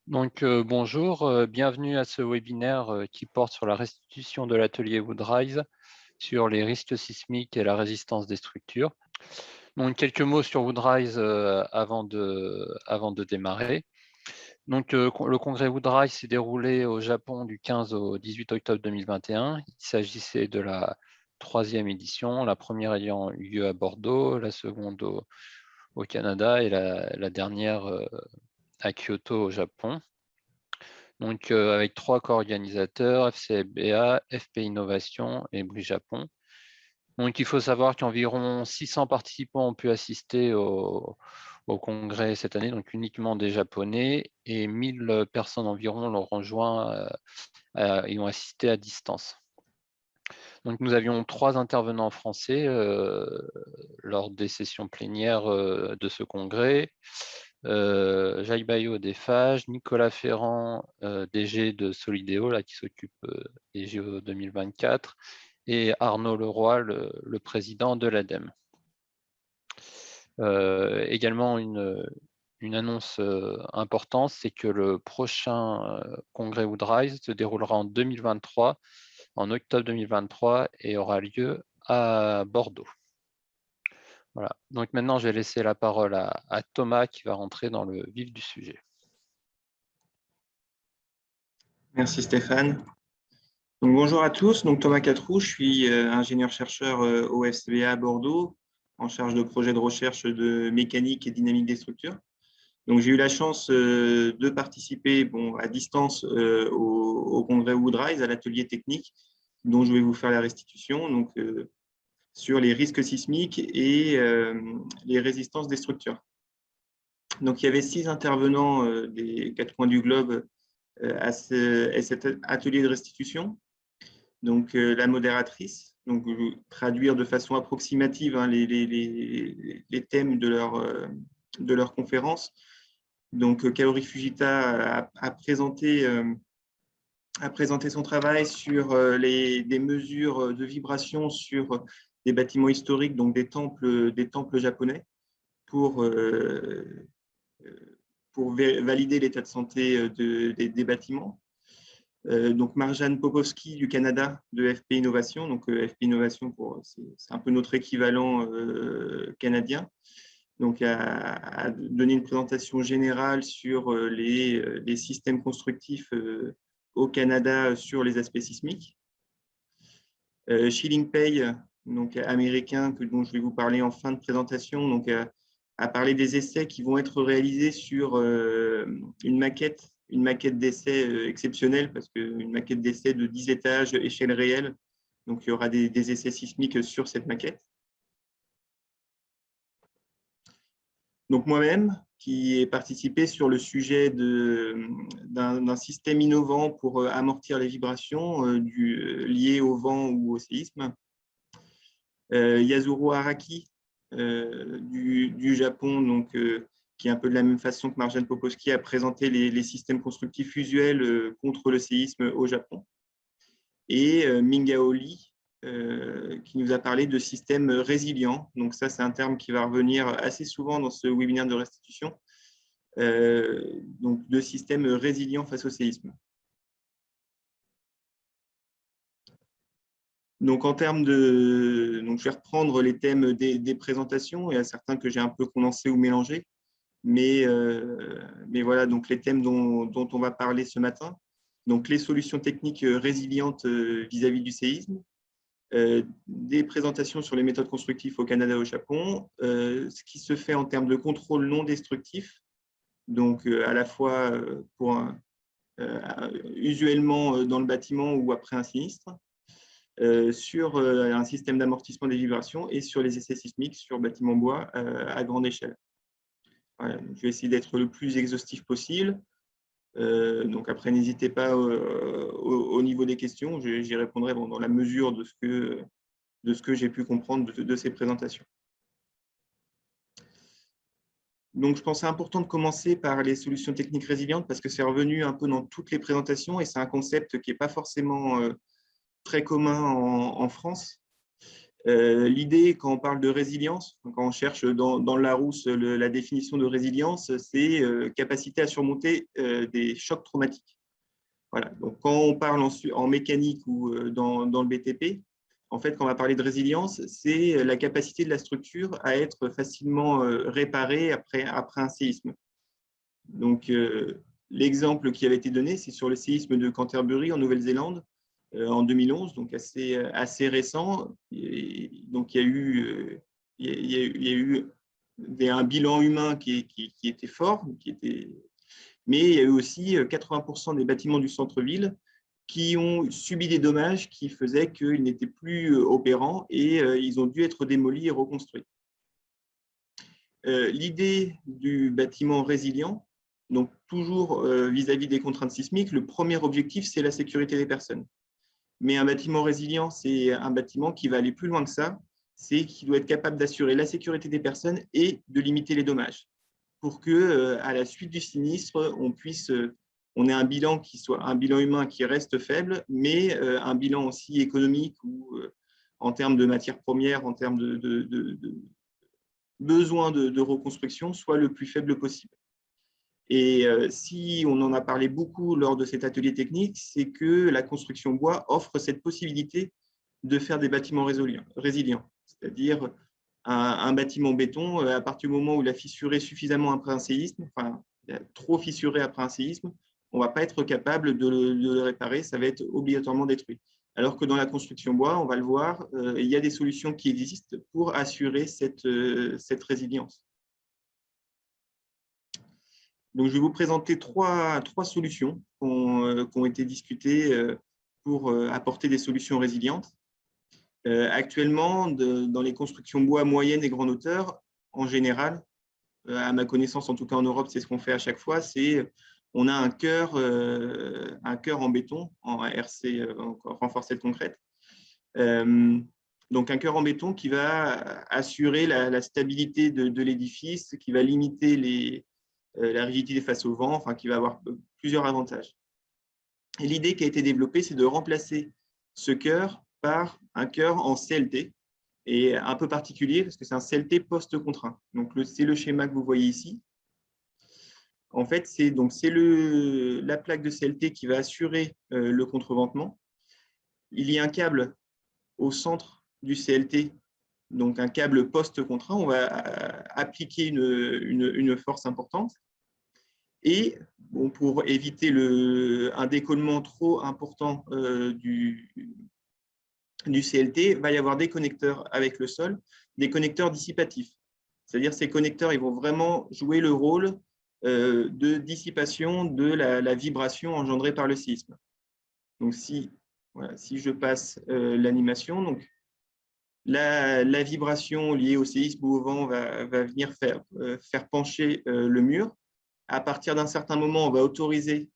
Bonjour, bienvenue à ce webinaire qui porte sur la restitution de l'atelier Woodrise sur les risques sismiques et la résistance des structures. Donc, quelques mots sur Woodrise avant de démarrer. Le congrès Woodrise s'est déroulé au Japon du 15 au 18 octobre 2021. Il s'agissait de la troisième édition, la première ayant eu lieu à Bordeaux, la seconde au Canada et la dernière à Kyoto au Japon. Avec 3 co-organisateurs, FCBA, FP Innovation et Bri Japon. Il faut savoir qu'environ 600 participants ont pu assister au congrès cette année, donc uniquement des Japonais, et 1000 personnes environ l'ont rejoint et ont assisté à distance. Nous avions 3 intervenants français lors des sessions plénières de ce congrès. Jacques Baillot d'Eiffage, Nicolas Ferrand, DG de Solideo, qui s'occupe des JO 2024, et Arnaud Leroy, le président de l'ADEME. Également, une annonce importante, c'est que le prochain congrès Woodrise se déroulera en 2023, en octobre 2023, et aura lieu à Bordeaux. Voilà. Donc maintenant, je vais laisser la parole à Thomas qui va rentrer dans le vif du sujet. Merci Stéphane. Donc, bonjour à tous, donc Thomas Catrou, je suis ingénieur-chercheur au FCBA à Bordeaux, en charge de projets de recherche de mécanique et dynamique des structures. Donc, j'ai eu la chance de participer à distance au congrès Woodrise, à l'atelier technique, dont je vais vous faire la restitution, donc, sur les risques sismiques et les résistances des structures. Donc, il y avait 6 intervenants des 4 coins du globe à cet atelier de restitution. Donc, la modératrice, donc traduire de façon approximative les thèmes de leur conférence. Donc, Kaori Fujita a présenté son travail sur des mesures de vibration sur des bâtiments historiques, donc des temples japonais, pour valider l'état de santé des bâtiments. Donc Marjane Popovski du Canada de FP Innovation. Donc FP Innovation, c'est un peu notre équivalent canadien. Donc a donné une présentation générale sur les systèmes constructifs au Canada sur les aspects sismiques. Shilling Pei, donc américain, dont je vais vous parler en fin de présentation, donc a parlé des essais qui vont être réalisés sur une maquette d'essai exceptionnelle, parce qu'une maquette d'essai de 10 étages, échelle réelle. Donc, il y aura des essais sismiques sur cette maquette. Donc, moi-même, qui ai participé sur le sujet d'un système innovant pour amortir les vibrations liées au vent ou au séisme. Yasuro Araki, du Japon, donc qui est un peu de la même façon que Marjane Popovski a présenté les systèmes constructifs usuels contre le séisme au Japon. Et Mingao Lee, qui nous a parlé de systèmes résilients. Donc ça, c'est un terme qui va revenir assez souvent dans ce webinaire de restitution. Donc de systèmes résilients face au séisme. Donc, en termes de… Donc, je vais reprendre les thèmes des présentations. Il y a certains que j'ai un peu condensés ou mélangés. Mais voilà, donc les thèmes dont on va parler ce matin. Donc, les solutions techniques résilientes vis-à-vis du séisme. Des présentations sur les méthodes constructives au Canada et au Japon. Ce qui se fait en termes de contrôle non destructif. Donc, à la fois usuellement dans le bâtiment ou après un sinistre. Sur un système d'amortissement des vibrations et sur les essais sismiques sur bâtiments bois à grande échelle. Voilà, je vais essayer d'être le plus exhaustif possible. Donc après, n'hésitez pas au niveau des questions, j'y répondrai dans la mesure de ce que j'ai pu comprendre de ces présentations. Donc, je pensais important de commencer par les solutions techniques résilientes parce que c'est revenu un peu dans toutes les présentations et c'est un concept qui n'est pas forcément très commun en France. L'idée, quand on parle de résilience, quand on cherche dans le Larousse la définition de résilience, c'est capacité à surmonter des chocs traumatiques. Voilà. Donc, quand on parle en mécanique ou dans le BTP, en fait, quand on va parler de résilience, c'est la capacité de la structure à être facilement réparée après un séisme. Donc, l'exemple qui avait été donné, c'est sur le séisme de Canterbury en Nouvelle-Zélande en 2011, donc assez récent. Et donc, il y a eu un bilan humain qui était fort, mais il y a eu aussi 80% des bâtiments du centre-ville qui ont subi des dommages qui faisaient qu'ils n'étaient plus opérants et ils ont dû être démolis et reconstruits. L'idée du bâtiment résilient, donc toujours vis-à-vis des contraintes sismiques, le premier objectif, c'est la sécurité des personnes. Mais un bâtiment résilient, c'est un bâtiment qui va aller plus loin que ça, c'est qu'il doit être capable d'assurer la sécurité des personnes et de limiter les dommages pour que, à la suite du sinistre, on ait un bilan qui soit un bilan humain qui reste faible, mais un bilan aussi économique ou en termes de matières premières, en termes de besoin de reconstruction, soit le plus faible possible. Et si on en a parlé beaucoup lors de cet atelier technique, c'est que la construction bois offre cette possibilité de faire des bâtiments résilients, c'est-à-dire un bâtiment béton, à partir du moment où il a fissuré suffisamment après un séisme, enfin, il a trop fissuré après un séisme, on ne va pas être capable de le réparer, ça va être obligatoirement détruit. Alors que dans la construction bois, on va le voir, il y a des solutions qui existent pour assurer cette résilience. Donc, je vais vous présenter trois solutions qui ont été discutées pour apporter des solutions résilientes. Actuellement, dans les constructions bois moyennes et grande hauteur, en général, à ma connaissance, en tout cas en Europe, c'est ce qu'on fait à chaque fois, on a un cœur en béton, en RC, renforcé de concrète. Donc, un cœur en béton qui va assurer la stabilité de l'édifice, qui va limiter la rigidité face au vent, enfin, qui va avoir plusieurs avantages. Et l'idée qui a été développée, c'est de remplacer ce cœur par un cœur en CLT, et un peu particulier parce que c'est un CLT post-contraint. Donc, c'est le schéma que vous voyez ici. En fait, c'est la plaque de CLT qui va assurer le contreventement. Il y a un câble au centre du CLT, donc un câble post-contraint. On va appliquer une force importante. Et pour éviter un décollement trop important du CLT, il va y avoir des connecteurs avec le sol, des connecteurs dissipatifs. C'est-à-dire ces connecteurs, ils vont vraiment jouer le rôle de dissipation de la vibration engendrée par le séisme. Donc, si je passe l'animation, donc la vibration liée au séisme ou au vent va venir faire pencher le mur. À partir d'un certain moment, on va autoriser,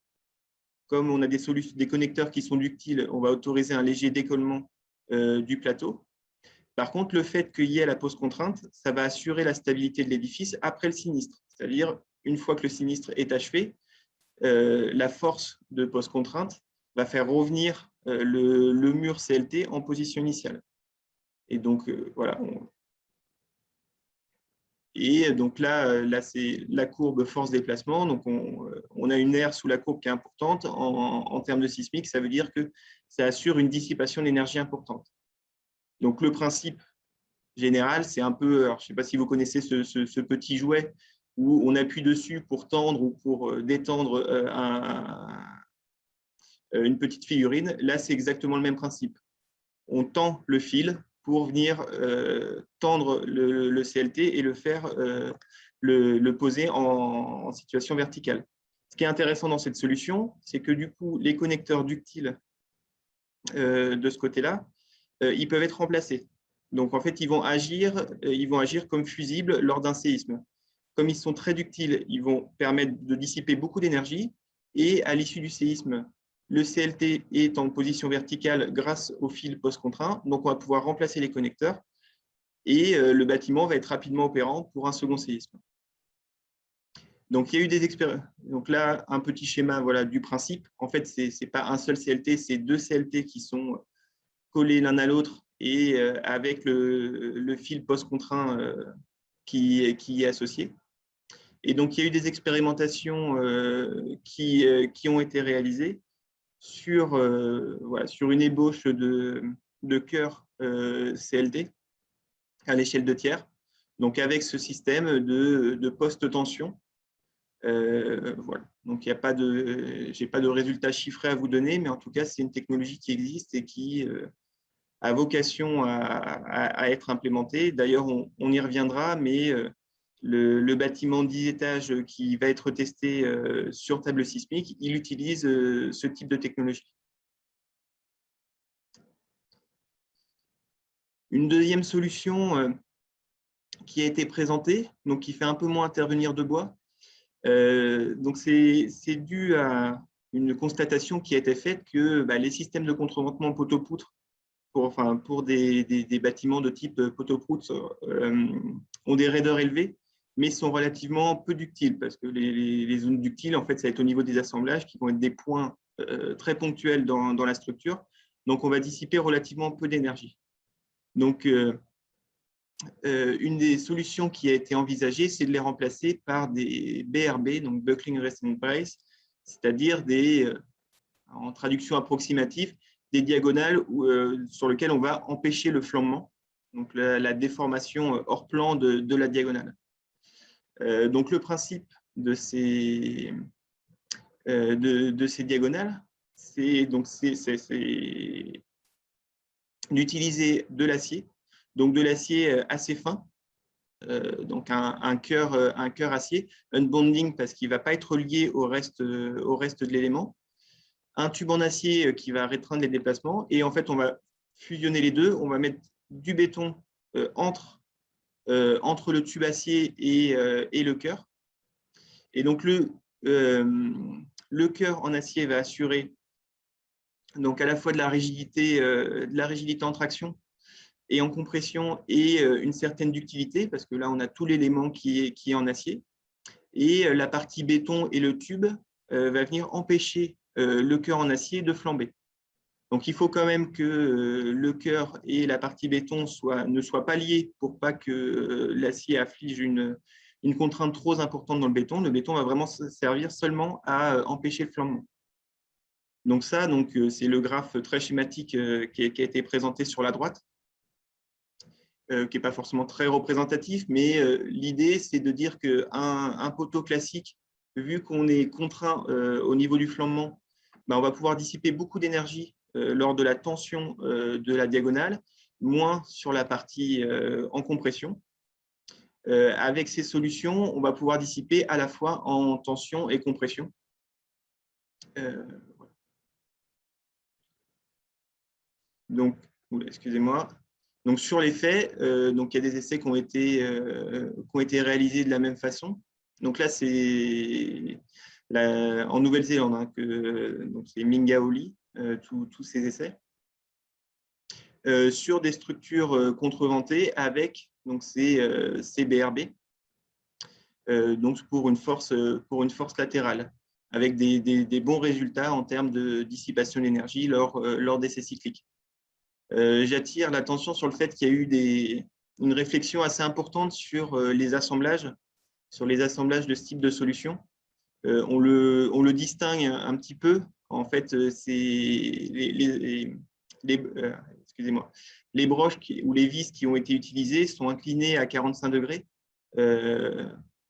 comme on a des connecteurs qui sont ductiles, on va autoriser un léger décollement du plateau. Par contre, le fait qu'il y ait la pose contrainte, ça va assurer la stabilité de l'édifice après le sinistre. C'est-à-dire, une fois que le sinistre est achevé, la force de pose contrainte va faire revenir le mur CLT en position initiale. Et donc, voilà. Et donc là c'est la courbe force-déplacement. Donc, on a une aire sous la courbe qui est importante. En termes de sismique, ça veut dire que ça assure une dissipation d'énergie importante. Donc, le principe général, c'est un peu, alors, je ne sais pas si vous connaissez ce petit jouet où on appuie dessus pour tendre ou pour détendre une petite figurine. Là, c'est exactement le même principe. On tend le fil pour venir tendre le CLT et le faire le poser en situation verticale. Ce qui est intéressant dans cette solution, c'est que du coup, les connecteurs ductiles de ce côté-là, ils peuvent être remplacés. Donc, en fait, ils vont agir comme fusibles lors d'un séisme. Comme ils sont très ductiles, ils vont permettre de dissiper beaucoup d'énergie et à l'issue du séisme, le CLT est en position verticale grâce au fil post-contraint. Donc, on va pouvoir remplacer les connecteurs et le bâtiment va être rapidement opérant pour un second séisme. Donc, il y a eu des expériences. Donc là, un petit schéma du principe. En fait, ce n'est pas un seul CLT, c'est deux CLT qui sont collés l'un à l'autre et avec le fil post-contraint qui y est associé. Et donc, il y a eu des expérimentations qui ont été réalisées sur une ébauche de cœur CLD à l'échelle de tiers, donc avec ce système de post-tension. Voilà. Donc, je n'ai pas de résultats chiffrés à vous donner, mais en tout cas, c'est une technologie qui existe et qui a vocation à être implémentée. D'ailleurs, on y reviendra, mais le bâtiment 10 étages qui va être testé sur table sismique, il utilise ce type de technologie. Une deuxième solution qui a été présentée, donc qui fait un peu moins intervenir de bois, donc c'est dû à une constatation qui a été faite que les systèmes de contreventement poteau-poutre pour des bâtiments de type poteau-poutre ont des raideurs élevées, mais sont relativement peu ductiles, parce que les zones ductiles, en fait, ça va être au niveau des assemblages qui vont être des points très ponctuels dans la structure. Donc, on va dissiper relativement peu d'énergie. Donc, une des solutions qui a été envisagée, c'est de les remplacer par des BRB, donc Buckling Resistance Brace, c'est-à-dire en traduction approximative, des diagonales sur lesquelles on va empêcher le flambement, donc la déformation hors plan de la diagonale. Donc, le principe de ces diagonales, c'est d'utiliser de l'acier, donc de l'acier assez fin, donc un cœur acier, unbonding parce qu'il ne va pas être lié au reste de l'élément, un tube en acier qui va restreindre les déplacements, et en fait, on va fusionner les deux, on va mettre du béton entre le tube acier et le cœur. Et donc, le cœur en acier va assurer donc à la fois de la rigidité en traction et en compression et une certaine ductilité, parce que là, on a tout l'élément qui est en acier. Et la partie béton et le tube va venir empêcher le cœur en acier de flamber. Donc, il faut quand même que le cœur et la partie béton ne soient pas liés pour pas que l'acier afflige une contrainte trop importante dans le béton. Le béton va vraiment servir seulement à empêcher le flambement. Donc, ça, c'est le graphe très schématique qui a été présenté sur la droite, qui n'est pas forcément très représentatif, mais l'idée, c'est de dire qu'un poteau classique, vu qu'on est contraint au niveau du flambement, on va pouvoir dissiper beaucoup d'énergie lors de la tension de la diagonale, moins sur la partie en compression. Avec ces solutions, on va pouvoir dissiper à la fois en tension et compression. Donc, excusez-moi. Donc, sur les faits, il y a des essais qui ont été réalisés de la même façon. Donc là, c'est en Nouvelle-Zélande, hein, c'est Mingaoli, tous ces essais, sur des structures contreventées avec ces BRB, donc pour une force latérale, avec des bons résultats en termes de dissipation d'énergie lors d'essais cycliques. J'attire l'attention sur le fait qu'il y a eu une réflexion assez importante sur les assemblages de ce type de solution. On le distingue un petit peu. En fait, c'est les broches ou les vis qui ont été utilisées sont inclinées à 45 degrés,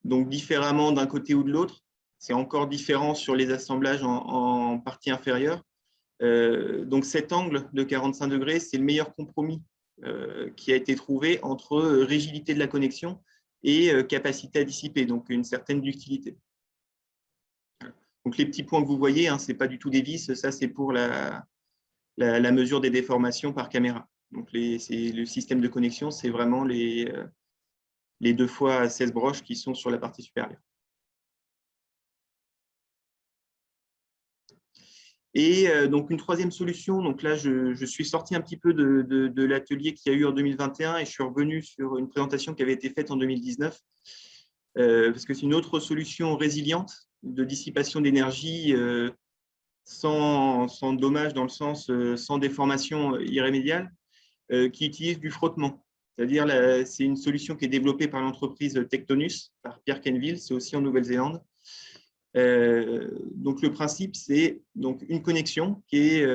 donc différemment d'un côté ou de l'autre. C'est encore différent sur les assemblages en partie inférieure. Donc cet angle de 45 degrés, c'est le meilleur compromis qui a été trouvé entre rigidité de la connexion et capacité à dissiper, donc une certaine ductilité. Donc les petits points que vous voyez, hein, ce n'est pas du tout des vis, ça c'est pour la mesure des déformations par caméra. Donc le système de connexion, c'est vraiment les 2 fois 16 broches qui sont sur la partie supérieure. Et donc, une troisième solution, donc là, je suis sorti un petit peu de l'atelier qu'il y a eu en 2021 et je suis revenu sur une présentation qui avait été faite en 2019, parce que c'est une autre solution résiliente de dissipation d'énergie sans dommage, dans le sens sans déformation irrémédiable, qui utilisent du frottement. C'est-à-dire, c'est une solution qui est développée par l'entreprise Tectonus, par Pierre Kenville, c'est aussi en Nouvelle-Zélande. Donc, le principe, c'est donc une connexion qui est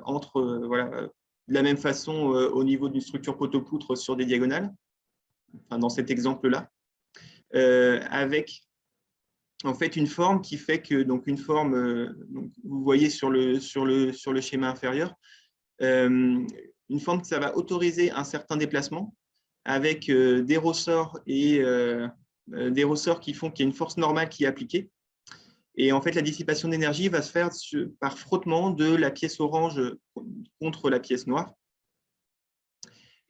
entre, voilà, de la même façon au niveau d'une structure poteau-poutre sur des diagonales, enfin, dans cet exemple-là, avec en fait une forme qui fait que, donc une forme, donc, vous voyez sur le schéma inférieur, une forme que ça va autoriser un certain déplacement avec des ressorts et des ressorts qui font qu'il y a une force normale qui est appliquée. Et en fait, la dissipation d'énergie va se faire par frottement de la pièce orange contre la pièce noire.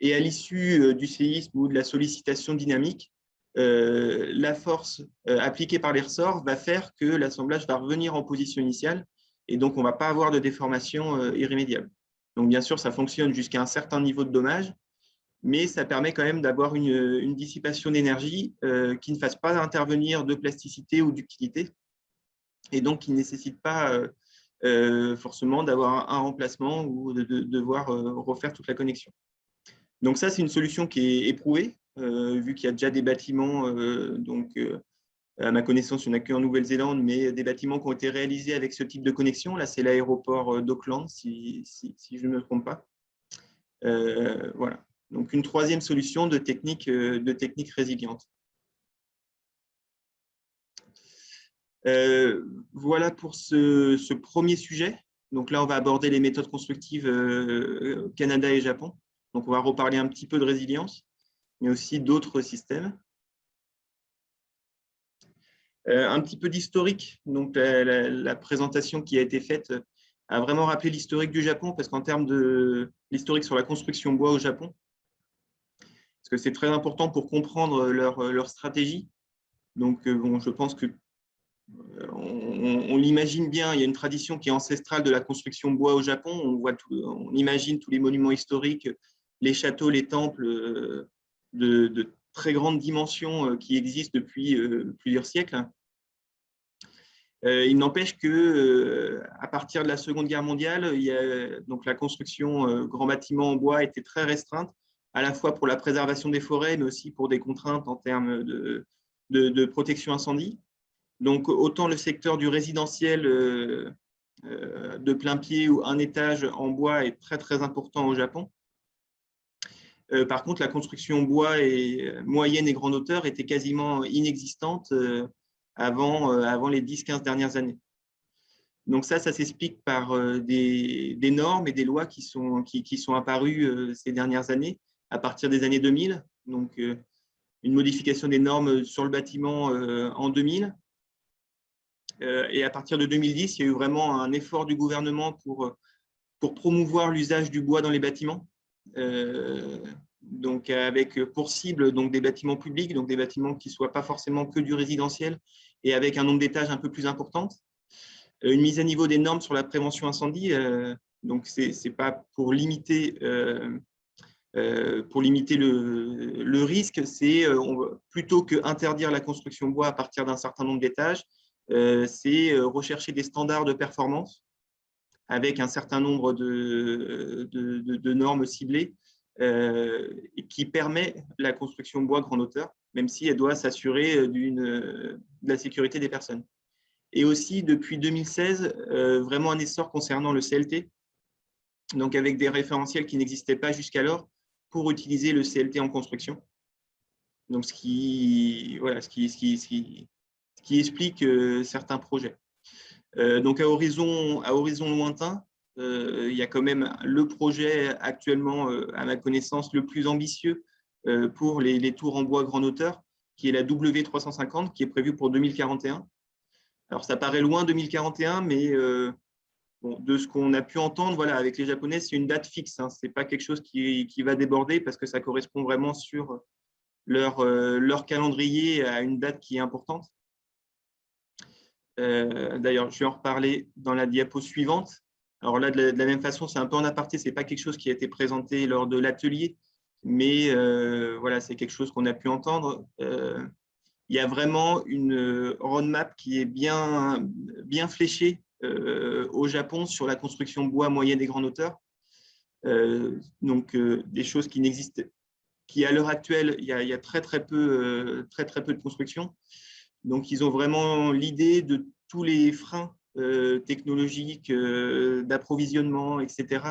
Et à l'issue du séisme ou de la sollicitation dynamique, la force appliquée par les ressorts va faire que l'assemblage va revenir en position initiale et donc on ne va pas avoir de déformation irrémédiable. Donc bien sûr, ça fonctionne jusqu'à un certain niveau de dommage, mais ça permet quand même d'avoir une dissipation d'énergie qui ne fasse pas intervenir de plasticité ou ductilité et donc qui ne nécessite pas forcément d'avoir un remplacement ou de devoir refaire toute la connexion. Donc ça, c'est une solution qui est éprouvée, vu qu'il y a déjà des bâtiments, à ma connaissance, il n'y en a qu'en Nouvelle-Zélande, mais des bâtiments qui ont été réalisés avec ce type de connexion. Là, c'est l'aéroport d'Auckland, si je ne me trompe pas. Voilà. Donc, une troisième solution de technique résiliente. Voilà pour ce premier sujet. Donc là, on va aborder les méthodes constructives Canada et Japon. Donc, on va reparler un petit peu de résilience, mais aussi d'autres systèmes. Un petit peu d'historique. Donc, la présentation qui a été faite a vraiment rappelé l'historique du Japon, parce qu'en termes de l'historique sur la construction bois au Japon, parce que c'est très important pour comprendre leur stratégie. Donc, bon, je pense que on l'imagine bien, il y a une tradition qui est ancestrale de la construction bois au Japon. On imagine tous les monuments historiques, les châteaux, les temples de très grandes dimensions qui existent depuis plusieurs siècles. Il n'empêche que à partir de la Seconde Guerre mondiale, donc la construction grands bâtiments en bois était très restreinte, à la fois pour la préservation des forêts, mais aussi pour des contraintes en termes de protection incendie. Donc, autant le secteur du résidentiel de plein pied ou un étage en bois est très, très important au Japon. Par contre, la construction bois moyenne et grande hauteur était quasiment inexistante avant les 10-15 dernières années. Donc ça s'explique par des normes et des lois qui sont apparues ces dernières années, à partir des années 2000. Donc, une modification des normes sur le bâtiment en 2000. Et à partir de 2010, il y a eu vraiment un effort du gouvernement pour promouvoir l'usage du bois dans les bâtiments. Donc avec pour cible donc des bâtiments publics, donc des bâtiments qui ne soient pas forcément que du résidentiel et avec un nombre d'étages un peu plus important. Une mise à niveau des normes sur la prévention incendie, donc c'est pas pour limiter le risque, c'est plutôt que interdire la construction bois à partir d'un certain nombre d'étages, c'est rechercher des standards de performance avec un certain nombre de normes ciblées qui permet la construction bois grande hauteur, même si elle doit s'assurer de la sécurité des personnes. Et aussi, depuis 2016, vraiment un essor concernant le CLT, donc avec des référentiels qui n'existaient pas jusqu'alors pour utiliser le CLT en construction. Donc, ce qui explique certains projets. Donc, à horizon lointain, il y a quand même le projet actuellement, à ma connaissance, le plus ambitieux pour les tours en bois grande hauteur, qui est la W350, qui est prévue pour 2041. Alors, ça paraît loin 2041, mais bon, de ce qu'on a pu entendre, voilà, avec les Japonais, c'est une date fixe. Hein. Ce n'est pas quelque chose qui va déborder parce que ça correspond vraiment sur leur calendrier à une date qui est importante. D'ailleurs, je vais en reparler dans la diapo suivante. Alors là, de la même façon, c'est un peu en aparté, ce n'est pas quelque chose qui a été présenté lors de l'atelier, mais voilà, c'est quelque chose qu'on a pu entendre. Il y a vraiment une roadmap qui est bien fléchée au Japon sur la construction bois moyenne et grande hauteur. Donc, des choses qui n'existent, qui à l'heure actuelle, il y a très peu de construction. Donc, ils ont vraiment l'idée de tous les freins technologiques, d'approvisionnement, etc.,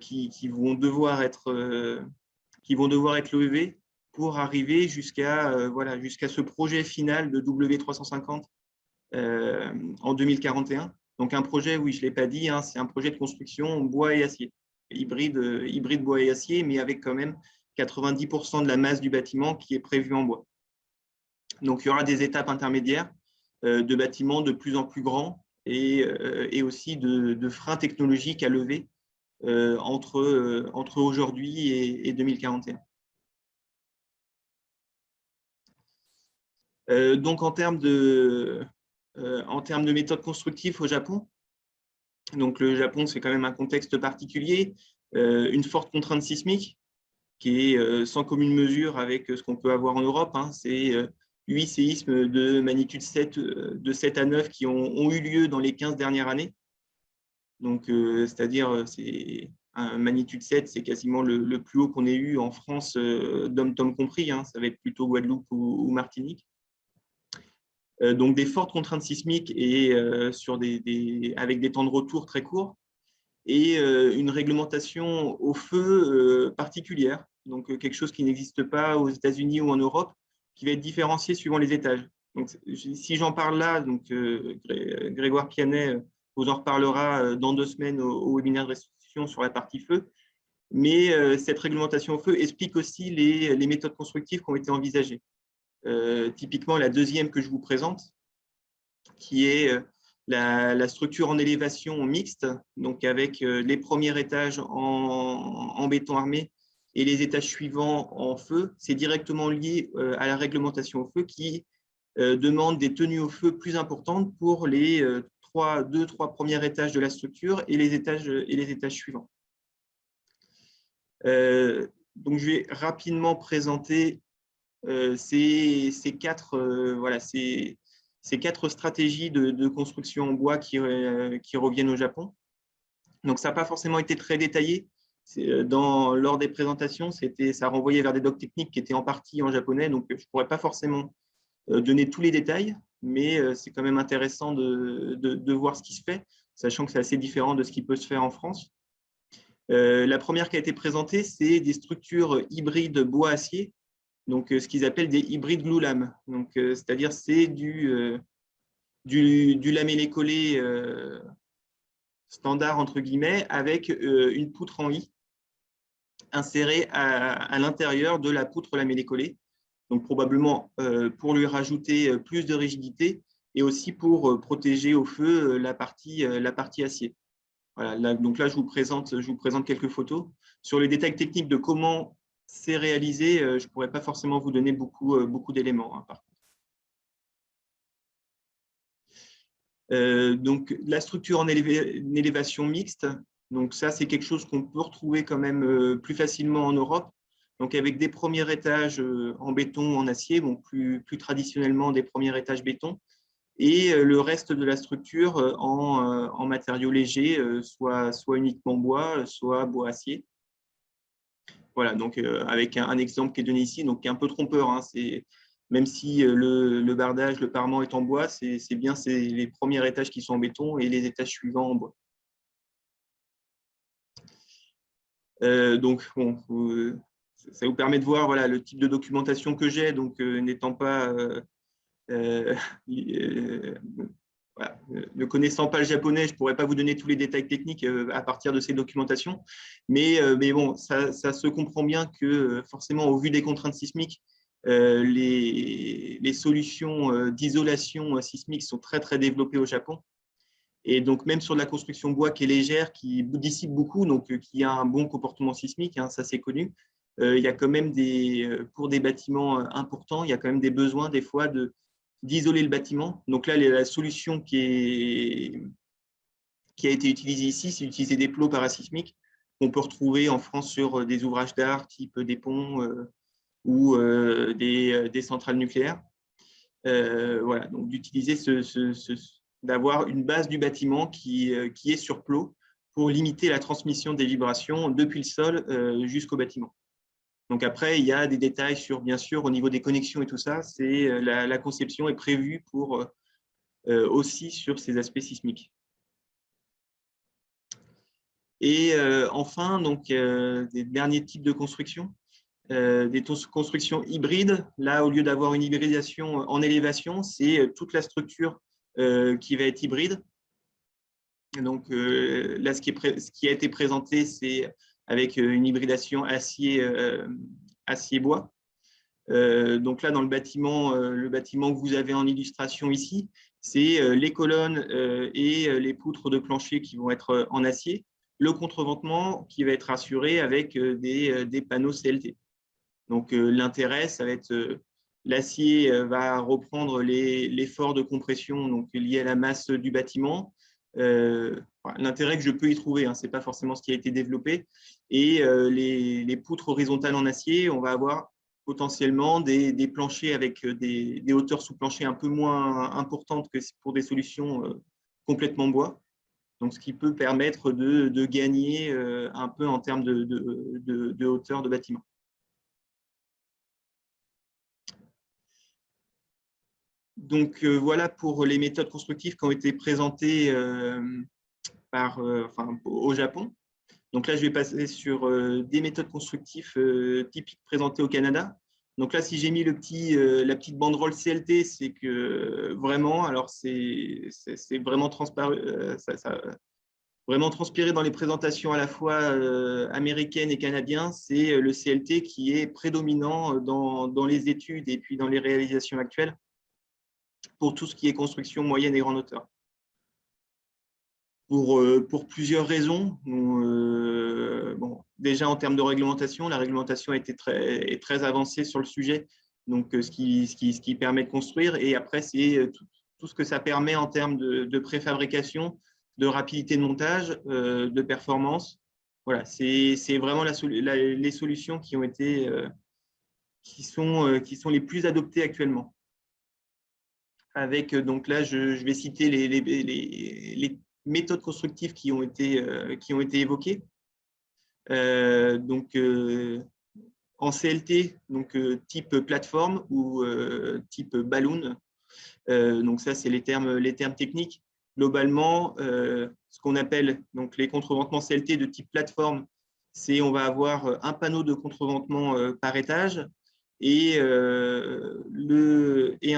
qui vont devoir être levés pour arriver jusqu'à jusqu'à ce projet final de W350 en 2041. Donc, un projet, oui, je ne l'ai pas dit, c'est un projet de construction bois et acier, hybride bois et acier, mais avec quand même 90% de la masse du bâtiment qui est prévue en bois. Donc, il y aura des étapes intermédiaires de bâtiments de plus en plus grands et aussi de freins technologiques à lever entre aujourd'hui et 2041. Donc, en termes de méthodes constructives au Japon, donc le Japon, c'est quand même un contexte particulier, une forte contrainte sismique qui est sans commune mesure avec ce qu'on peut avoir en Europe. C'est 8 séismes de magnitude 7, de 7 à 9 qui ont eu lieu dans les 15 dernières années. Donc, c'est-à-dire, c'est un magnitude 7, c'est quasiment le plus haut qu'on ait eu en France, dom-tom compris. Ça va être plutôt Guadeloupe ou Martinique. Donc, des fortes contraintes sismiques et avec des temps de retour très courts et une réglementation au feu particulière, donc quelque chose qui n'existe pas aux États-Unis ou en Europe, qui va être différencié suivant les étages. Donc, si j'en parle là, donc Grégoire Pianet vous en reparlera dans 2 semaines au webinaire de restitution sur la partie feu, mais cette réglementation au feu explique aussi les méthodes constructives qui ont été envisagées. Typiquement, la deuxième que je vous présente, qui est la structure en élévation mixte, donc avec les premiers étages en béton armé et les étages suivants en feu. C'est directement lié à la réglementation au feu qui demande des tenues au feu plus importantes pour les 2-3 premiers étages de la structure et les étages suivants. Donc, je vais rapidement présenter ces 4 stratégies de construction en bois qui reviennent au Japon. Donc, ça n'a pas forcément été très détaillé. Lors des présentations, ça renvoyait vers des docs techniques qui étaient en partie en japonais, donc je ne pourrais pas forcément donner tous les détails, mais c'est quand même intéressant de voir ce qui se fait, sachant que c'est assez différent de ce qui peut se faire en France. La première qui a été présentée, c'est des structures hybrides bois-acier, donc ce qu'ils appellent des hybrides glue-lame. Donc, c'est-à-dire c'est du lamellé-collé standard, entre guillemets, avec une poutre en I insérée à l'intérieur de la poutre lamellé-collé. Donc, probablement pour lui rajouter plus de rigidité et aussi pour protéger au feu la partie acier. Voilà, donc là, je vous présente quelques photos. Sur les détails techniques de comment c'est réalisé, je ne pourrais pas forcément vous donner beaucoup d'éléments, par contre. Donc, la structure en élévation mixte, donc ça, c'est quelque chose qu'on peut retrouver quand même plus facilement en Europe. Donc, avec des premiers étages en béton ou en acier, bon, plus traditionnellement des premiers étages béton, et le reste de la structure en matériaux légers, soit uniquement bois, soit bois-acier. Voilà, donc avec un exemple qui est donné ici, donc qui est un peu trompeur. Même si le bardage, le parement est en bois, c'est bien les premiers étages qui sont en béton et les étages suivants en bois. Donc, bon, ça vous permet de voir le type de documentation que j'ai, donc n'étant pas… ne connaissant pas le japonais, je ne pourrais pas vous donner tous les détails techniques à partir de ces documentations, mais bon, ça se comprend bien que forcément, au vu des contraintes sismiques, les solutions d'isolation sismique sont très, très développées au Japon. Et donc, même sur de la construction bois qui est légère, qui dissipe beaucoup, donc qui a un bon comportement sismique, ça c'est connu, il y a quand même pour des bâtiments importants, il y a quand même des besoins des fois d'isoler le bâtiment. Donc là, la solution qui a été utilisée ici, c'est d'utiliser des plots parasismiques qu'on peut retrouver en France sur des ouvrages d'art, type des ponts ou des centrales nucléaires. Voilà, donc d'utiliser d'avoir une base du bâtiment qui est sur plot pour limiter la transmission des vibrations depuis le sol jusqu'au bâtiment. Donc après, il y a des détails sur, bien sûr, au niveau des connexions et tout ça, la conception est prévue pour aussi sur ces aspects sismiques. Et enfin, donc, des derniers types de construction, des constructions hybrides. Là, au lieu d'avoir une hybridation en élévation, c'est toute la structure qui va être hybride. Donc là, ce qui a été présenté, c'est avec une hybridation acier-bois. Donc là, dans le bâtiment que vous avez en illustration ici, c'est les colonnes et les poutres de plancher qui vont être en acier, le contreventement qui va être assuré avec des panneaux CLT. Donc l'intérêt, ça va être l'acier va reprendre l'effort de compression donc, lié à la masse du bâtiment. L'intérêt que je peux y trouver, ce n'est pas forcément ce qui a été développé. Et les poutres horizontales en acier, on va avoir potentiellement des planchers avec des hauteurs sous plancher un peu moins importantes que pour des solutions complètement bois. Donc, ce qui peut permettre de gagner un peu en termes de hauteur de bâtiment. Donc, voilà pour les méthodes constructives qui ont été présentées au Japon. Donc là, je vais passer sur des méthodes constructives typiques présentées au Canada. Donc là, si j'ai mis la petite banderole CLT, c'est que vraiment, alors c'est vraiment vraiment transpiré dans les présentations à la fois américaines et canadiennes, c'est le CLT qui est prédominant dans les études et puis dans les réalisations actuelles pour tout ce qui est construction moyenne et grande hauteur. Pour plusieurs raisons. Bon, déjà, en termes de réglementation, la réglementation est très avancée sur le sujet, donc ce qui permet de construire. Et après, c'est tout ce que ça permet en termes de préfabrication, de rapidité de montage, de performance. Voilà, c'est vraiment les solutions qui ont été, qui sont les plus adoptées actuellement. Avec, donc là, je vais citer les méthodes constructives qui ont été évoquées. Donc, en CLT, donc, type plateforme ou type balloon. Donc, ça, c'est les termes techniques. Globalement, ce qu'on appelle donc, les contreventements CLT de type plateforme, c'est on va avoir un panneau de contreventement par étage et un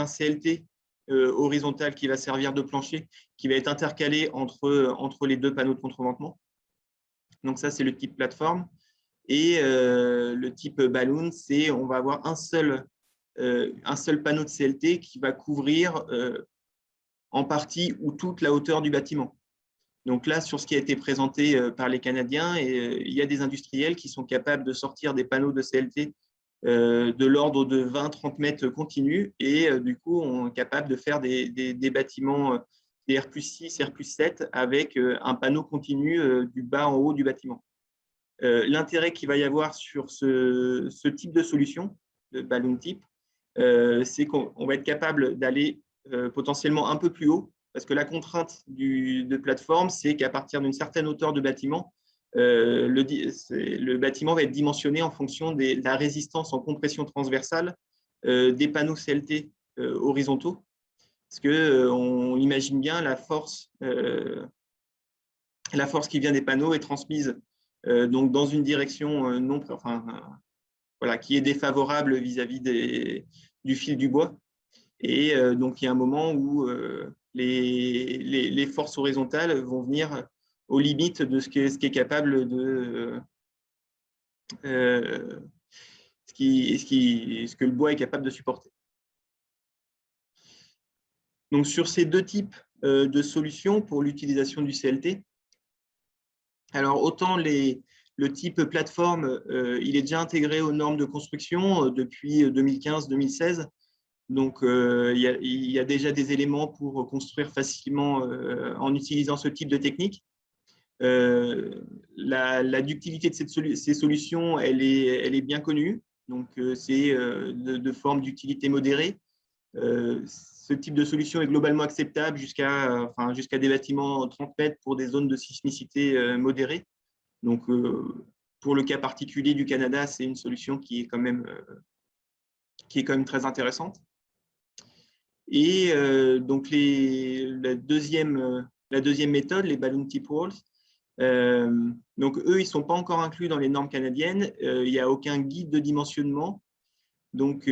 CLT horizontal qui va servir de plancher, qui va être intercalé entre les deux panneaux de contreventement. Donc ça, c'est le type plateforme. Et le type balloon, c'est on va avoir un seul panneau de CLT qui va couvrir en partie ou toute la hauteur du bâtiment. Donc là, sur ce qui a été présenté par les Canadiens, il y a des industriels qui sont capables de sortir des panneaux de CLT de l'ordre de 20-30 mètres continus et du coup, on est capable de faire des bâtiments, des R+6, R+7 avec un panneau continu du bas en haut du bâtiment. L'intérêt qu'il va y avoir sur ce type de solution, de balloon type, c'est qu'on va être capable d'aller potentiellement un peu plus haut parce que la contrainte de plateforme, c'est qu'à partir d'une certaine hauteur de bâtiment, le bâtiment va être dimensionné en fonction de la résistance en compression transversale des panneaux CLT horizontaux. Parce qu'on imagine bien la force qui vient des panneaux est transmise donc dans une direction qui est défavorable vis-à-vis du fil du bois. Et donc, il y a un moment où les forces horizontales vont venir aux limites de ce qui est capable de ce que le bois est capable de supporter. Donc, sur ces deux types de solutions pour l'utilisation du CLT, alors autant le type plateforme, il est déjà intégré aux normes de construction depuis 2015-2016. Donc, il y a déjà des éléments pour construire facilement en utilisant ce type de technique. La ductilité de ces solutions, elle est bien connue. Donc, c'est de forme d'utilité modérée. ce type de solution est globalement acceptable jusqu'à des bâtiments 30 mètres pour des zones de sismicité modérée. Donc, pour le cas particulier du Canada, c'est une solution qui est quand même très intéressante. Et donc, la deuxième méthode, les balloon tip walls, donc eux, ils ne sont pas encore inclus dans les normes canadiennes. Il n'y a aucun guide de dimensionnement. Donc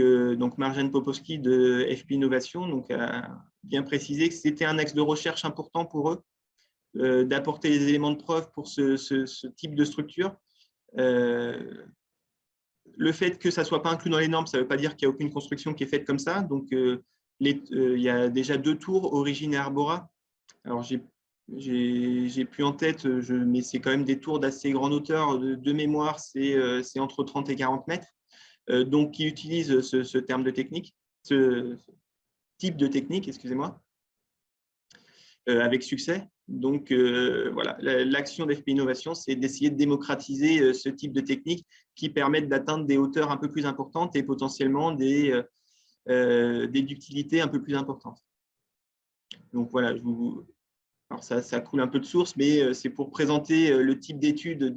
Marjane Popovski de FP Innovation a bien précisé que c'était un axe de recherche important pour eux, d'apporter les éléments de preuve pour ce type de structure. Le fait que ça ne soit pas inclus dans les normes, ça ne veut pas dire qu'il n'y a aucune construction qui est faite comme ça. Donc, il y a déjà 2 tours, Origine et Arbora. Alors, j'ai plus en tête, mais c'est quand même des tours d'assez grande hauteur. De mémoire, c'est entre 30 et 40 mètres. Donc, qui utilisent ce terme de technique, ce type de technique, excusez-moi, avec succès. Donc, voilà, l'action d'FP Innovation, c'est d'essayer de démocratiser ce type de technique qui permettent d'atteindre des hauteurs un peu plus importantes et potentiellement des ductilités un peu plus importantes. Donc, voilà, alors ça coule un peu de source, mais c'est pour présenter le type d'étude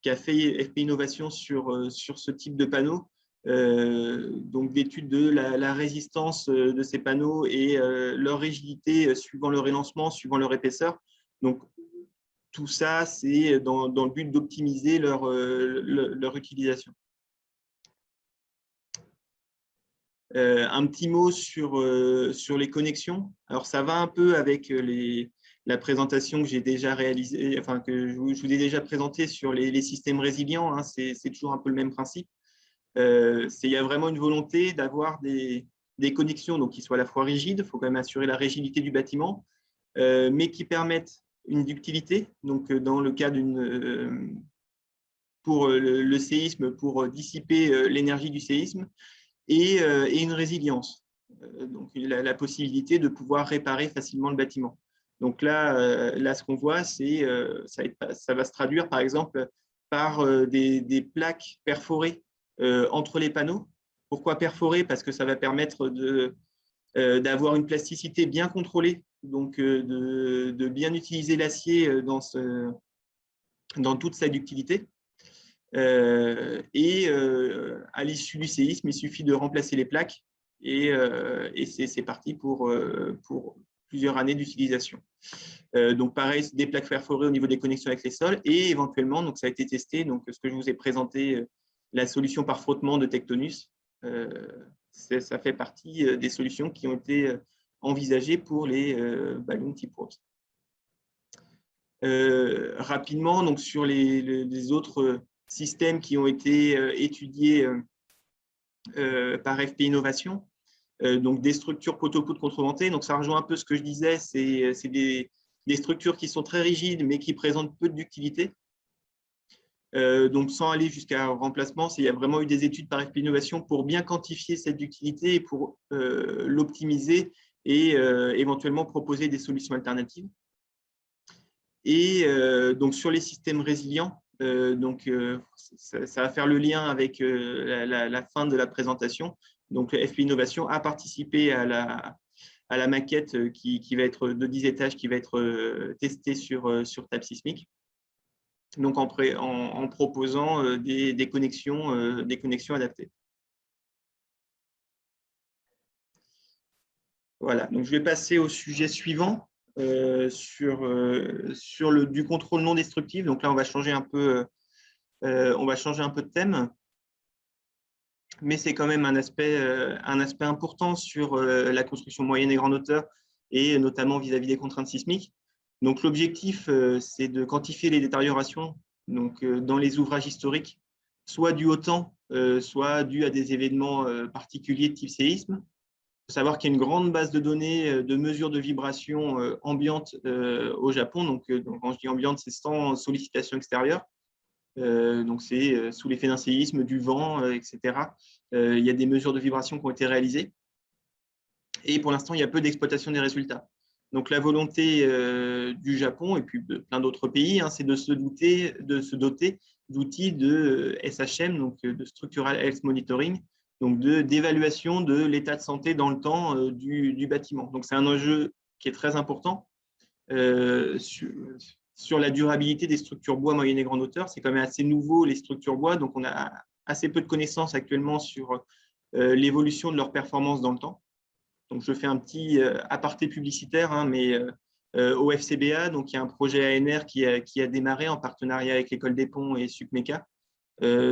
qu'a fait FP Innovation sur ce type de panneaux. Donc d'études de la résistance de ces panneaux et leur rigidité suivant leur élancement, suivant leur épaisseur. Donc tout ça, c'est dans le but d'optimiser leur utilisation. Un petit mot sur les connexions. Alors ça va un peu avec la présentation que j'ai déjà réalisée, enfin que je vous ai déjà présentée sur les systèmes résilients, hein. C'est toujours un peu le même principe. Il y a vraiment une volonté d'avoir des connexions donc, qui soient à la fois rigides, il faut quand même assurer la rigidité du bâtiment, mais qui permettent une ductilité. Donc, dans le cas pour le séisme, pour dissiper l'énergie du séisme, et une résilience. Donc, la possibilité de pouvoir réparer facilement le bâtiment. Donc là ce qu'on voit, c'est ça va se traduire, par exemple, par des plaques perforées entre les panneaux. Pourquoi perforer? Parce que ça va permettre d'avoir une plasticité bien contrôlée, donc de bien utiliser l'acier dans toute sa ductilité. À l'issue du séisme, il suffit de remplacer les plaques et c'est parti pour plusieurs années d'utilisation. Donc pareil, des plaques perforées au niveau des connexions avec les sols et éventuellement, donc ça a été testé, donc ce que je vous ai présenté, la solution par frottement de Tectonus, ça fait partie des solutions qui ont été envisagées pour les balloon tip walls. Rapidement, donc sur les autres systèmes qui ont été étudiés par FP Innovation, donc des structures poteau-poutre contreventées. Donc ça rejoint un peu ce que je disais, c'est des structures qui sont très rigides mais qui présentent peu de ductilité. Donc sans aller jusqu'à un remplacement, il y a vraiment eu des études par FP Innovation pour bien quantifier cette ductilité et pour l'optimiser et éventuellement proposer des solutions alternatives. Et donc sur les systèmes résilients, ça va faire le lien avec la fin de la présentation. Donc, FP Innovation a participé à la maquette qui va être de 10 étages, qui va être testée sur table sismique. Donc, en proposant des connexions adaptées. Voilà, donc je vais passer au sujet suivant. Sur du contrôle non destructif. Donc là, on va changer un peu de thème, mais c'est quand même un aspect important sur la construction moyenne et grande hauteur, et notamment vis-à-vis des contraintes sismiques. Donc l'objectif, c'est de quantifier les détériorations dans les ouvrages historiques, soit dus au temps, soit dus à des événements particuliers de type séisme. Il faut savoir qu'il y a une grande base de données de mesures de vibration ambiante au Japon. Donc, quand je dis ambiante, c'est sans sollicitation extérieure. Donc, c'est sous l'effet d'un séisme, du vent, etc. Il y a des mesures de vibration qui ont été réalisées. Et pour l'instant, il y a peu d'exploitation des résultats. Donc, la volonté du Japon et puis de plein d'autres pays, c'est de se doter d'outils de SHM, donc de Structural Health Monitoring, donc d'évaluation de l'état de santé dans le temps du bâtiment. Donc, c'est un enjeu qui est très important sur la durabilité des structures bois moyenne et grande hauteur. C'est quand même assez nouveau, les structures bois, donc on a assez peu de connaissances actuellement sur l'évolution de leur performance dans le temps. Donc, je fais un petit aparté publicitaire, hein, mais au FCBA, donc il y a un projet ANR qui a démarré en partenariat avec l'École des Ponts et SUPMECA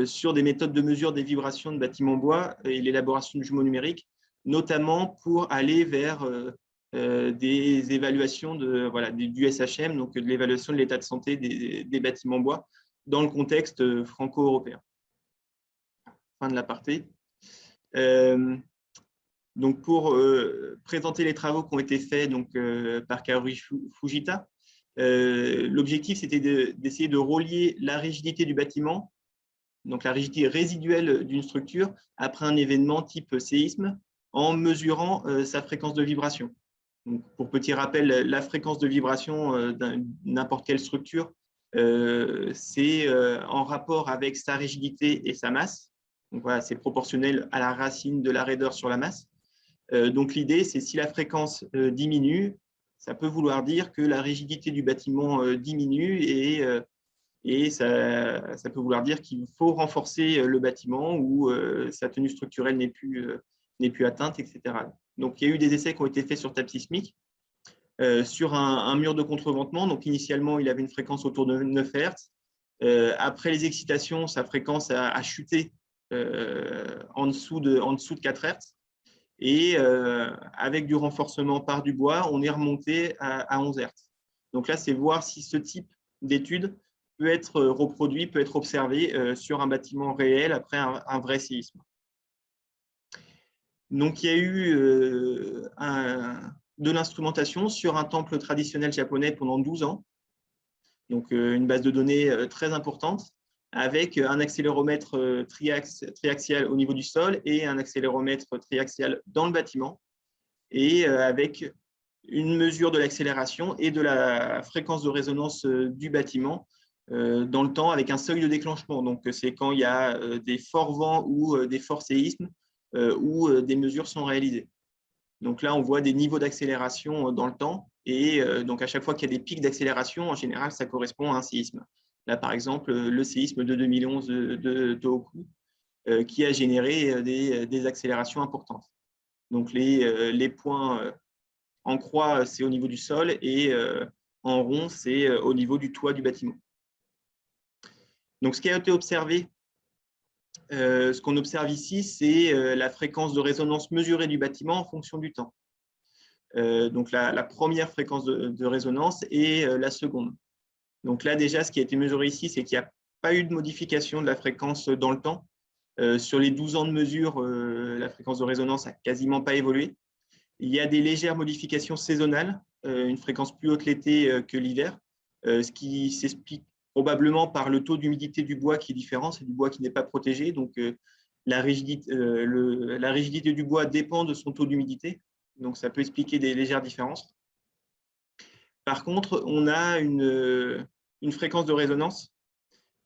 sur des méthodes de mesure des vibrations de bâtiments bois et l'élaboration de jumeaux numériques, notamment pour aller vers des évaluations du SHM, donc de l'évaluation de l'état de santé des bâtiments bois dans le contexte franco-européen. Fin de l'aparté. Donc, pour présenter les travaux qui ont été faits par Kaori Fujita, l'objectif, c'était d'essayer de relier la rigidité du bâtiment, donc la rigidité résiduelle d'une structure, après un événement type séisme, en mesurant sa fréquence de vibration. Donc, pour petit rappel, la fréquence de vibration de n'importe quelle structure, c'est en rapport avec sa rigidité et sa masse. Donc, voilà, c'est proportionnel à la racine de la raideur sur la masse. Donc, l'idée, c'est si la fréquence diminue, ça peut vouloir dire que la rigidité du bâtiment diminue et ça peut vouloir dire qu'il faut renforcer le bâtiment ou sa tenue structurelle n'est plus atteinte, etc. Donc, il y a eu des essais qui ont été faits sur table sismique, sur un mur de contreventement. Donc, initialement, il avait une fréquence autour de 9 Hz. Après les excitations, sa fréquence a chuté en dessous de 4 Hz. Et avec du renforcement par du bois, on est remonté à 11 Hz. Donc là, c'est voir si ce type d'étude peut être reproduit, peut être observé sur un bâtiment réel après un vrai séisme. Donc, il y a eu de l'instrumentation sur un temple traditionnel japonais pendant 12 ans. Donc, une base de données très importante, avec un accéléromètre triaxial au niveau du sol et un accéléromètre triaxial dans le bâtiment, et avec une mesure de l'accélération et de la fréquence de résonance du bâtiment dans le temps, avec un seuil de déclenchement. Donc, c'est quand il y a des forts vents ou des forts séismes où des mesures sont réalisées. Donc là, on voit des niveaux d'accélération dans le temps, et donc à chaque fois qu'il y a des pics d'accélération, en général, ça correspond à un séisme. Là, par exemple, le séisme de 2011 de Tohoku, qui a généré des accélérations importantes. Donc, les points en croix, c'est au niveau du sol, et en rond, c'est au niveau du toit du bâtiment. Donc, ce qui a été observé, ce qu'on observe ici, c'est la fréquence de résonance mesurée du bâtiment en fonction du temps. Donc, la première fréquence de résonance et la seconde. Donc là, déjà, ce qui a été mesuré ici, c'est qu'il n'y a pas eu de modification de la fréquence dans le temps. Sur les 12 ans de mesure, la fréquence de résonance n'a quasiment pas évolué. Il y a des légères modifications saisonnales, une fréquence plus haute l'été que l'hiver, ce qui s'explique probablement par le taux d'humidité du bois qui est différent. C'est du bois qui n'est pas protégé, donc la rigidité du bois dépend de son taux d'humidité, donc ça peut expliquer des légères différences. Par contre, on a une fréquence de résonance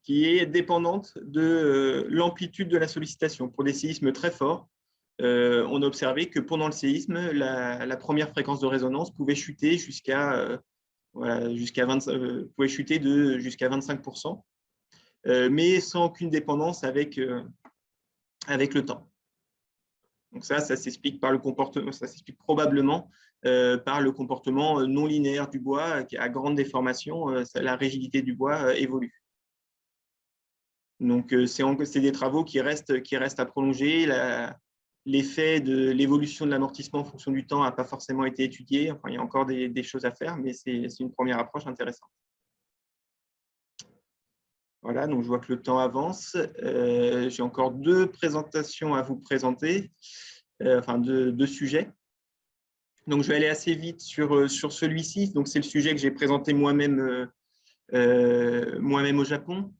qui est dépendante de l'amplitude de la sollicitation. Pour des séismes très forts, on a observé que pendant le séisme, la première fréquence de résonance pouvait chuter jusqu'à 25%, mais sans aucune dépendance avec le temps. Donc ça s'explique par le comportement, ça s'explique probablement par le comportement non linéaire du bois, qui à grande déformation, la rigidité du bois évolue. Donc c'est des travaux qui restent à prolonger. L'effet de l'évolution de l'amortissement en fonction du temps n'a pas forcément été étudié. Enfin, il y a encore des choses à faire, mais c'est une première approche intéressante. Voilà, donc je vois que le temps avance. J'ai encore 2 présentations à vous présenter, enfin 2 sujets. Donc, je vais aller assez vite sur celui-ci. Donc, c'est le sujet que j'ai présenté moi-même au Japon,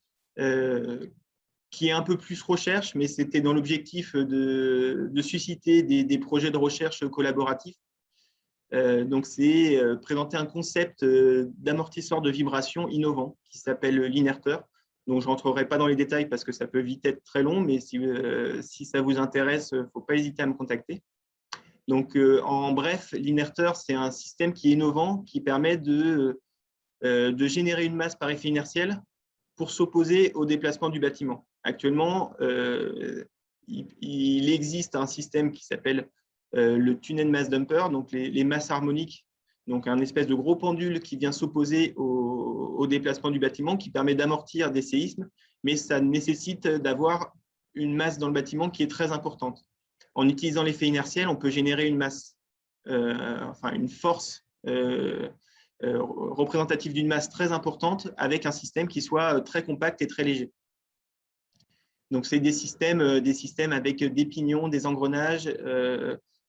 qui est un peu plus recherche, mais c'était dans l'objectif de susciter des projets de recherche collaboratifs. Donc, c'est présenter un concept d'amortisseur de vibration innovant qui s'appelle l'inerteur. Donc, je ne rentrerai pas dans les détails parce que ça peut vite être très long, mais si ça vous intéresse, il ne faut pas hésiter à me contacter. Donc, en bref, l'inerteur, c'est un système qui est innovant, qui permet de générer une masse par effet inertiel pour s'opposer au déplacement du bâtiment. Actuellement, il existe un système qui s'appelle le tunnel mass dumper, donc les masses harmoniques, donc un espèce de gros pendule qui vient s'opposer au déplacement du bâtiment, qui permet d'amortir des séismes, mais ça nécessite d'avoir une masse dans le bâtiment qui est très importante. En utilisant l'effet inertiel, on peut générer une masse, une force représentative d'une masse très importante avec un système qui soit très compact et très léger. Donc, c'est des systèmes avec des pignons, des engrenages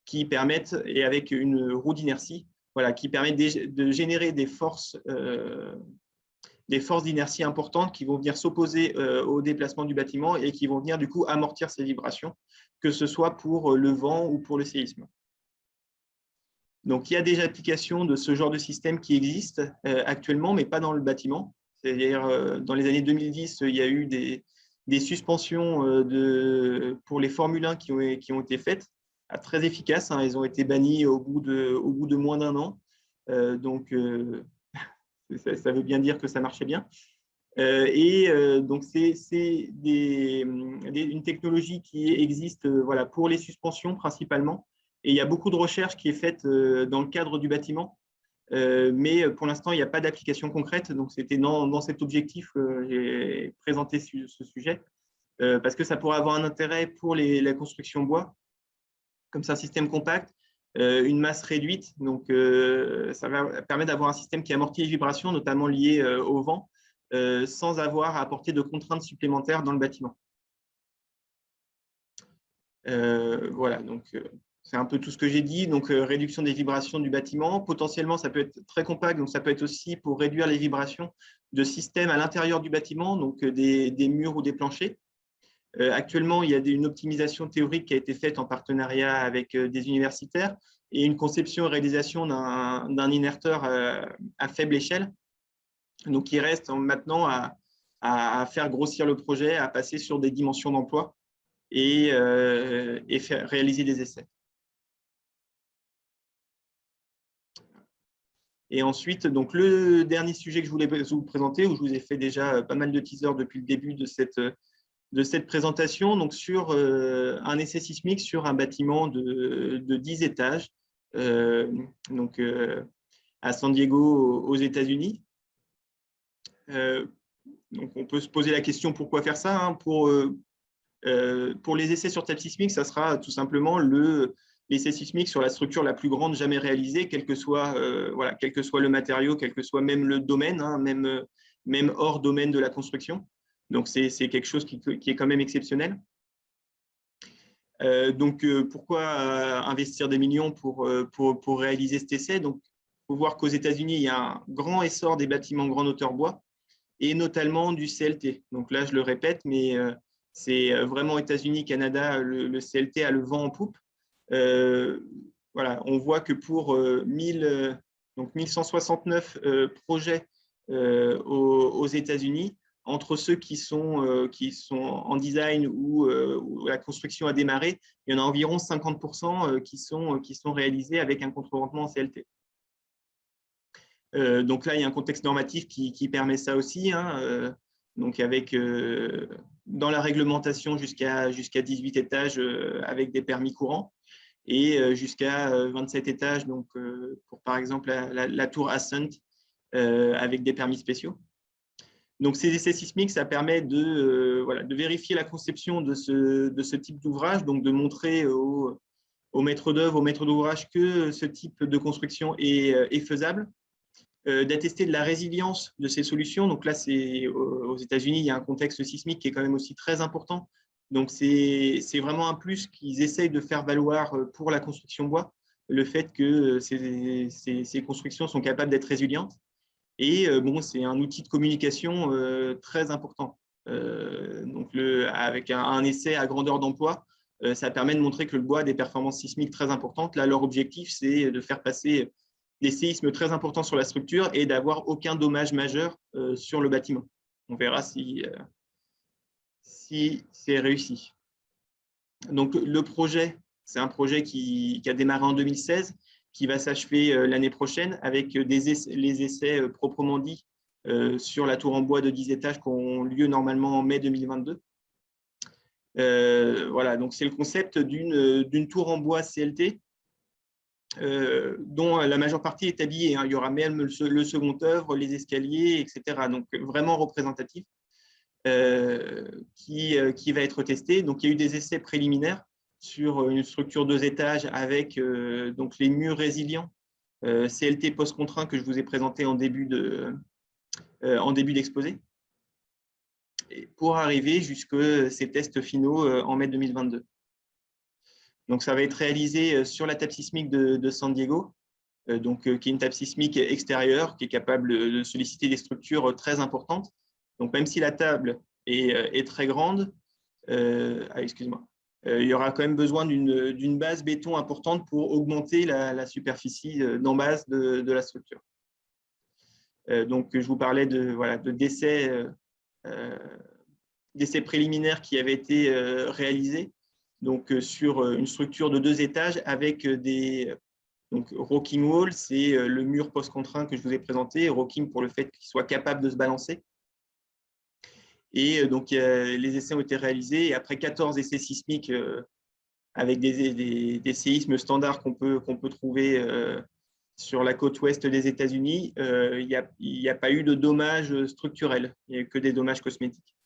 qui permettent, et avec une roue d'inertie, voilà, qui permettent de générer des forces d'inertie importantes qui vont venir s'opposer au déplacement du bâtiment et qui vont venir du coup amortir ces vibrations, que ce soit pour le vent ou pour le séisme. Donc, il y a des applications de ce genre de système qui existent actuellement, mais pas dans le bâtiment. C'est-à-dire, dans les années 2010, il y a eu des suspensions pour les Formule 1 qui ont été faites, très efficaces. Hein, elles ont été bannies au bout de moins d'1 an. Donc, ça veut bien dire que ça marchait bien. Donc, c'est une technologie qui existe voilà, pour les suspensions principalement. Et il y a beaucoup de recherches qui est faite dans le cadre du bâtiment, mais pour l'instant, il n'y a pas d'application concrète. Donc, c'était dans cet objectif que j'ai présenté ce sujet, parce que ça pourrait avoir un intérêt pour la construction bois, comme c'est un système compact, une masse réduite. Donc, ça va permettre d'avoir un système qui amortit les vibrations, notamment liées au vent, sans avoir à apporter de contraintes supplémentaires dans le bâtiment. Voilà, donc c'est un peu tout ce que j'ai dit. Donc, réduction des vibrations du bâtiment. Potentiellement, ça peut être très compact, donc ça peut être aussi pour réduire les vibrations de systèmes à l'intérieur du bâtiment, donc des murs ou des planchers. Actuellement, il y a une optimisation théorique qui a été faite en partenariat avec des universitaires et une conception et réalisation d'un inerteur à faible échelle. Donc, il reste maintenant à faire grossir le projet, à passer sur des dimensions d'emploi et réaliser des essais. Et ensuite, donc, le dernier sujet que je voulais vous présenter, où je vous ai fait déjà pas mal de teasers depuis le début de cette présentation, donc sur un essai sismique sur un bâtiment de 10 étages à San Diego, aux États-Unis. Donc, on peut se poser la question pourquoi faire ça, hein, pour les essais sur table sismique, ça sera tout simplement l'essai sismique sur la structure la plus grande jamais réalisée, quel que soit le matériau, quel que soit même le domaine, hein, même hors domaine de la construction. Donc, c'est quelque chose qui est quand même exceptionnel. Donc, pourquoi investir des millions pour réaliser cet essai? Donc, il faut voir qu'aux États-Unis, il y a un grand essor des bâtiments grande hauteur bois et notamment du CLT. Donc là, je le répète, mais c'est vraiment États-Unis, Canada, le CLT a le vent en poupe. Voilà, on voit que pour 1169 projets aux États-Unis, entre ceux qui sont en design ou la construction a démarré, il y en a environ 50% qui sont réalisés avec un contre-rendement en CLT. Donc là, il y a un contexte normatif qui permet ça aussi, hein, donc avec dans la réglementation jusqu'à 18 étages avec des permis courants et jusqu'à 27 étages, donc pour par exemple la tour Ascent avec des permis spéciaux. Donc, ces essais sismiques, ça permet de vérifier la conception de ce type d'ouvrage, donc de montrer aux maîtres d'œuvre, aux maîtres d'ouvrage que ce type de construction est faisable, d'attester de la résilience de ces solutions. Donc là, aux États-Unis, il y a un contexte sismique qui est quand même aussi très important. Donc, c'est vraiment un plus qu'ils essayent de faire valoir pour la construction bois, le fait que ces constructions sont capables d'être résilientes. Et bon, c'est un outil de communication très important. Donc, avec un essai à grandeur d'emploi, ça permet de montrer que le bois a des performances sismiques très importantes. Là, leur objectif, c'est de faire passer des séismes très importants sur la structure et d'avoir aucun dommage majeur sur le bâtiment. On verra si c'est réussi. Donc, le projet, c'est un projet qui a démarré en 2016, qui va s'achever l'année prochaine avec les essais proprement dits sur la tour en bois de 10 étages qui auront lieu normalement en mai 2022. Voilà, donc c'est le concept d'une tour en bois CLT dont la majeure partie est habillée. Il y aura même le second œuvre, les escaliers, etc. Donc, vraiment représentatif. Qui va être testé. Donc, il y a eu des essais préliminaires sur une structure 2 étages avec donc les murs résilients CLT post-contraint que je vous ai présenté en début d'exposé, pour arriver jusqu'à ces tests finaux en mai 2022. Donc, ça va être réalisé sur la table sismique de San Diego, donc, qui est une table sismique extérieure qui est capable de solliciter des structures très importantes. Donc, même si la table est très grande, excuse-moi, il y aura quand même besoin d'une base béton importante pour augmenter la superficie d'embase de la structure. Donc, je vous parlais d'essais préliminaires qui avaient été réalisés donc, sur une structure de 2 étages avec des… Donc, rocking wall, c'est le mur post-contraint que je vous ai présenté, rocking pour le fait qu'il soit capable de se balancer. Et donc, les essais ont été réalisés. Et après 14 essais sismiques avec des séismes standards qu'on peut trouver sur la côte ouest des États-Unis, il n'y a pas eu de dommages structurels. Il n'y a eu que des dommages cosmétiques.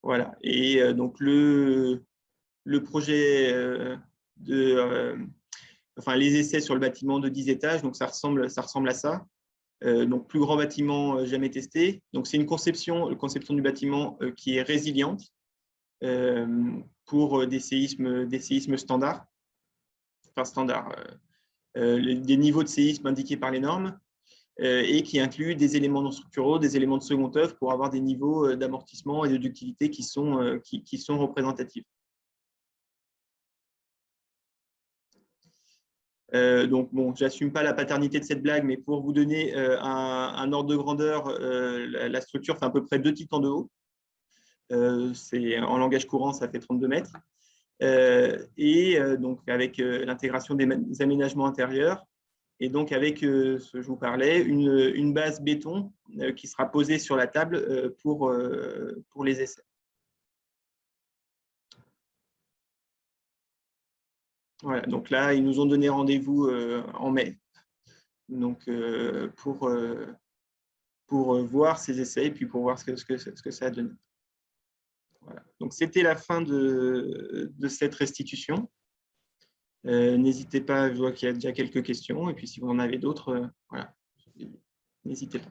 Voilà. Et donc, le projet les essais sur le bâtiment de 10 étages, donc ça ressemble à ça. Donc, plus grand bâtiment jamais testé. Donc, c'est une conception du bâtiment qui est résiliente pour des séismes standards, des niveaux de séisme indiqués par les normes et qui inclut des éléments non structuraux, des éléments de second œuvre pour avoir des niveaux d'amortissement et de ductilité qui sont représentatifs. Donc, bon, je n'assume pas la paternité de cette blague, mais pour vous donner un ordre de grandeur, la structure fait à peu près 2 titans de haut. En langage courant, ça fait 32 mètres. Donc, avec l'intégration des aménagements intérieurs, et donc avec ce que je vous parlais, une base béton qui sera posée sur la table pour les essais. Voilà, donc là, ils nous ont donné rendez-vous en mai, donc pour voir ces essais et puis pour voir ce que ça a donné. Voilà. Donc, c'était la fin de cette restitution. N'hésitez pas, je vois qu'il y a déjà quelques questions, et puis si vous en avez d'autres, voilà, n'hésitez pas.